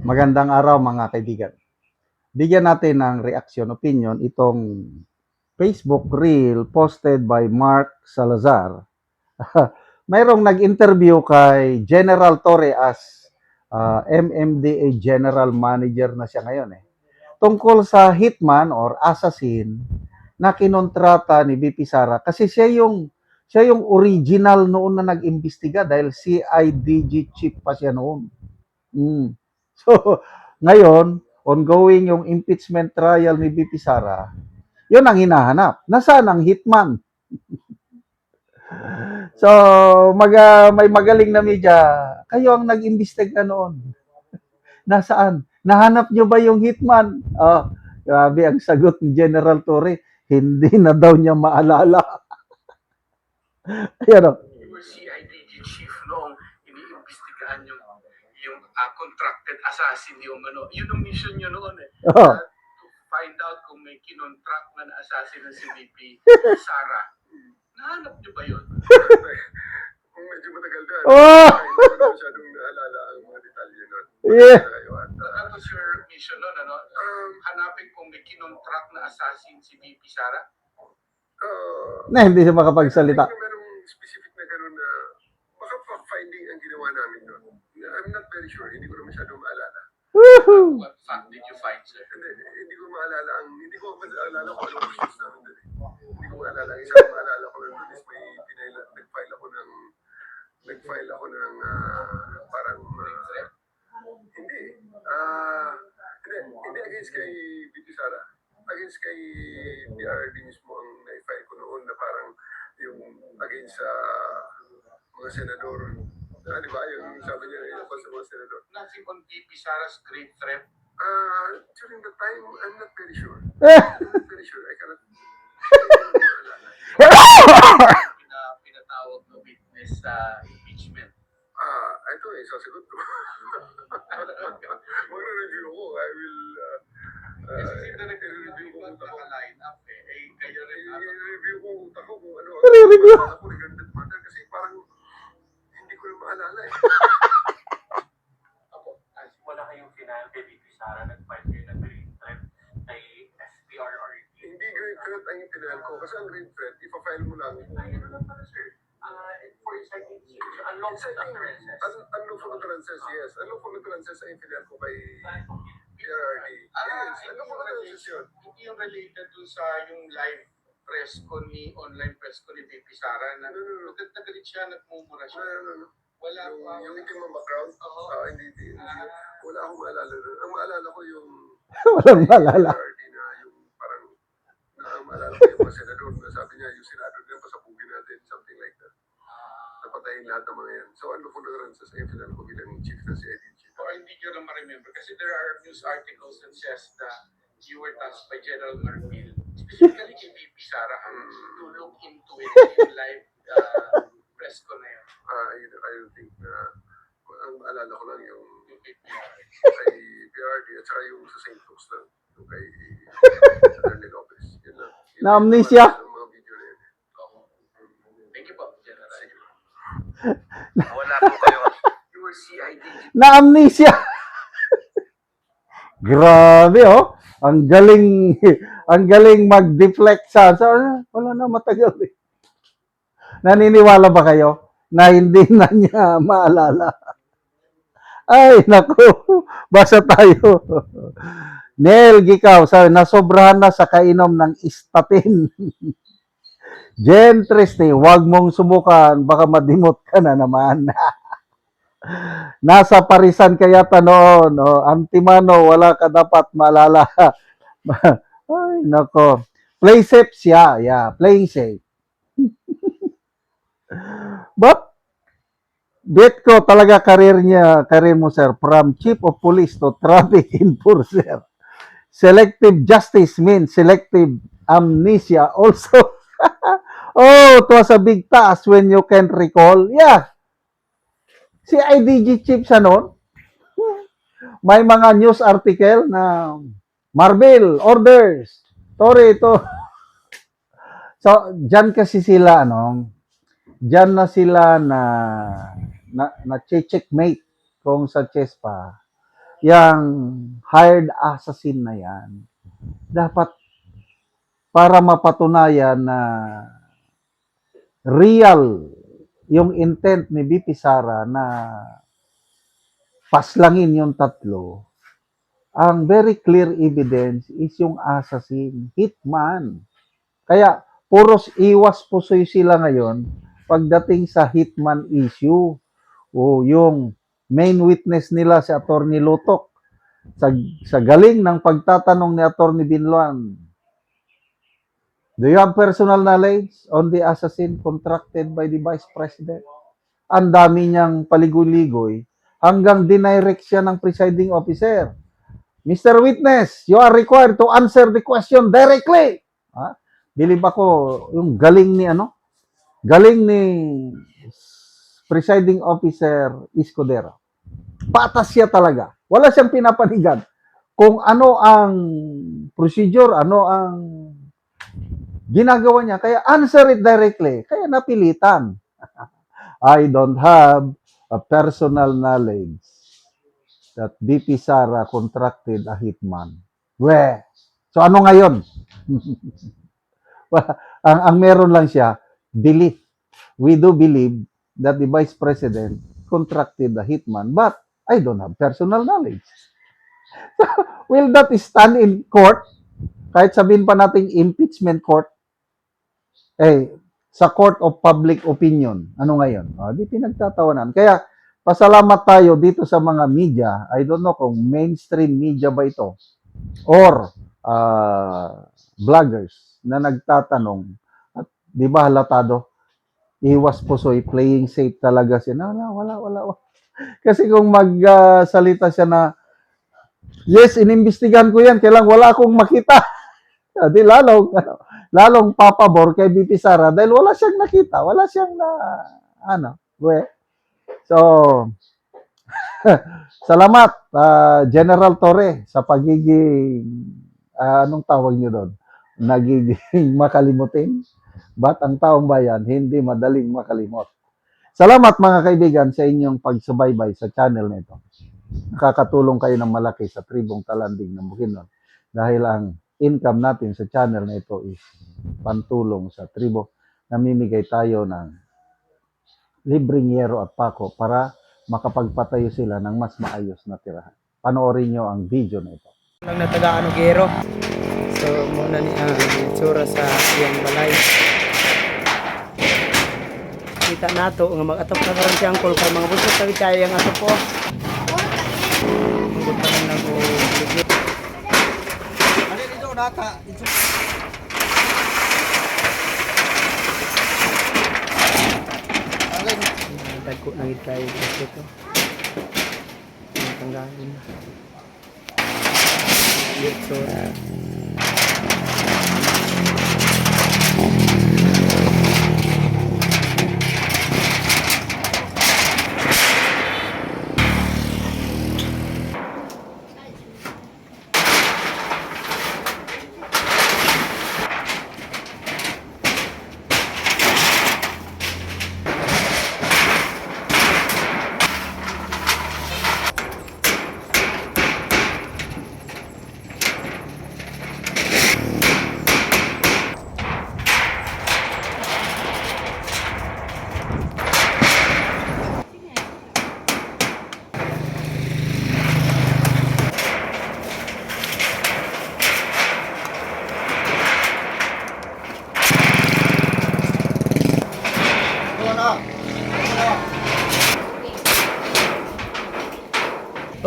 Magandang araw mga kaibigan. Bigyan natin ng reaction opinion itong Facebook reel posted by Mark Salazar. Mayroong nag-interview kay General Torre as MMDA General Manager na siya ngayon tungkol sa hitman or assassin na kinontrata ni BP Sara kasi siya yung original noon na nag-imbestiga dahil CIDG chief pa siya noon. So, ngayon, ongoing yung impeachment trial ni BP Sara, yun ang hinahanap. Nasaan ang hitman? So, may magaling na media, kayo ang nag-imbestiga noon. Nasaan? Nahanap nyo ba yung hitman? Oh, grabe ang sagot ni General Torre. Hindi na daw niya maalala. Ayan o. CIDG chief noong iniimbestigahan yung contracted assassin yun ang mission nyo noon Oh. To find out kung may kinontract na assassin ng si VP Sara. Nahanap nyo ba yun? Kung medyo matagal na, Oh! hindi ko masyadong naalala ang mga detalye nun. Yeah. That was your mission noon, hanapin kung may kinontract na assassin si VP Sara? Na hindi siya makapagsalita. Merong specific na gano'n na baka finding ang ginawa namin doon. I'm not very sure. Hindi ko na masyadong maalala. Woohoo! What fact did you find, sir? Hindi ko maalala hindi ko maalala kung anong issues namin doon. Hindi ko maalala. Ang isang maalala ko lang doon is may nag-file ako ng parang hindi against kay BP Sara. Against kay PRD mismo ang na-file ko noon na parang yung against sa mga senador. Di ba? Yung sabi niya yung sa mga senador. Nothing on VP Sara's grave threat? During the time, I'm not very sure. I cannot. Pinatawag na witness sa impeachment. Ito sasagot ko. Mag-review ko. I will Kasi nag-review ko naka-line up kayo rin i-review ko utak ko kung ano. I-review. Ako regarded matter kasi parang hindi ko na maalala Wala kayong final kay VP Sara, nag-file kayo ng grave threat kay SPRRD? Hindi grave threat ang ipinahal ko. Kasi ang grave threat, ipa-file mo lang. Ayun naman pala, sir. For inciting unlawful utterances. Unlawful utterances, yes. Unlawful utterances ang ipinahal ko kay PRRD. Yes, unlawful utterances yun. Hindi yung related dun sa yung live press ko online press ko ni VP Sara na nagtagalit siya, nagmumura siya. No. Wala yung intimate background? Hindi. Wala akong maalala. Ang maalala ko yung Walang maalala. na yung parang ang maalala ko yung mga senador na sabi niya yung senador niya pasabugin natin, something like that. Napatayin lahat ng mga yan. So ano po na sa final ko bilang chief na si CIDG. Or hindi nyo na ma-remember kasi there are news articles that says that you were tasked by General Marfil, specifically kay VP Sara, to look into it yung live press ko na yun. I don't think na ang maalala ko lang yung kay PRD at saka yung sa St. Luke's lang. Yung kay Daniel Lopez. Yun lang. Na-amnesia? Yung mga video na yun. Thank you po, General. Wala po kayo. You were CID. Na-amnesia. Grabe ang galing mag-deflect sa wala na matagal Naniniwala ba kayo na hindi na niya maalala? Ay, naku, basa tayo. Nel Gikaw, sabi, nasobrahan na sa kainom ng istatin. Jen Triste, wag mong subukan, baka madimot ka na naman. Nasa parisan kaya noon, Antimano, wala ka dapat maalala. Ay, nako. Play safe siya, playing safe. But, bet ko talaga karir mo sir, from chief of police to traffic enforcer. Selective justice means selective amnesia also. Oh, it was a big task when you can recall. Yeah. Si IDG chief siya noon. May mga news article na Marvel, orders, Torre ito. So, dyan kasi sila, dyan na sila na checkmate kung sa chess pa. yang hired assassin na yan. Dapat para mapatunayan na real yung intent ni BP Sara na paslangin yung tatlo, ang very clear evidence is yung assassin, hitman. Kaya puros iwas pusoy sila ngayon pagdating sa hitman issue. O yung main witness nila si Attorney Lutok sa galing ng pagtatanong ni Attorney Binloan. Do you have personal knowledge on the assassin contracted by the Vice President? Ang dami niyang paligoy-ligoy hanggang dinirect siya ng presiding officer. Mr. Witness, you are required to answer the question directly. Ha? Bilib ako, yung galing ni presiding officer Escudero. Patas siya talaga. Wala siyang pinapanigan. Kung ano ang procedure, ano ang ginagawa niya, kaya answer it directly. Kaya napilitan. I don't have a personal knowledge that BP Sara contracted a hitman. So ano ngayon? ang meron lang siya, belief. We do believe that the Vice President contracted a hitman, but I don't have personal knowledge. Will that stand in court? Kahit sabihin pa nating impeachment court, sa court of public opinion, ano ngayon? Di pinagtatawanan. Kaya, pasalamat tayo dito sa mga media. I don't know kung mainstream media ba ito or vloggers na nagtatanong. At di ba halatado? Iwas pusoy, playing safe talaga siya. Wala. Kasi kung magsalita siya na, yes, inimbestigahan ko yan, kailang wala akong makita. Di lalong papabor kay BP Sara dahil wala siyang nakita, wala siyang So, salamat General Torre sa pagiging anong tawag niyo doon? Nagiging makalimutin. Ba't ang taong bayan hindi madaling makalimot? Salamat mga kaibigan sa inyong pagsubaybay sa channel nito. Nakakatulong kayo ng malaki sa tribong Talanding ng Bukidnon dahil ang income natin sa channel na ito is pantulong sa tribo. Namimigay tayo ng libreng yero at pako para makapagpatayo sila ng mas maayos na tirahan. Panoorin nyo ang video na ito. Lang na taga Anogero. So muna ni ang itsura sa iyang balay. Kita nato nga mag-atop na karon si Uncle kay mga busog tabi kay ang atop po. Ang tanan lang ko. Ano dito nata? Dagko nang itay dito. Ang tanggalin. Itsura.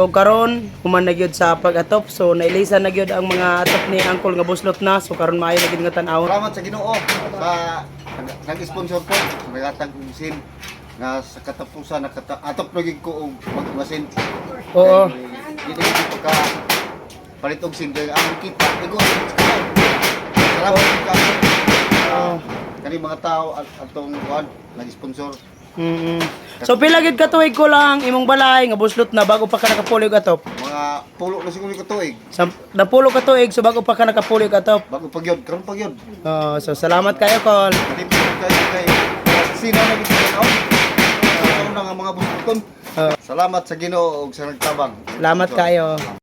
So karon human na gyud sa pag-atop, so nailisan na gyud ang mga atop ni Uncle nga buslot na, so karon maayo na gyud nga tan-awon. Salamat sa Ginoo sa nag-sponsor po, nagatag og sin nga sa katapusan atop lagi ko og magmasin. Oo. Dili ko ka palit og sin kay ang kita. Igo. Salamat ka. Kani mga tao atong kuan nag-sponsor. So pila gyud ka tuig ko lang imong balay nga buslot na bago pa ka nakapulig atop. Mga pulo na siguro ka tuig. Napulo ka tuig so bago pa ka nakapulig atop. Bago pagyod, karon pagyod. So salamat kayo Col. Dili kay sino na gid ka. Karon na nga mga buslot Salamat sa Ginoo ug sa nagtabang. Salamat kayo.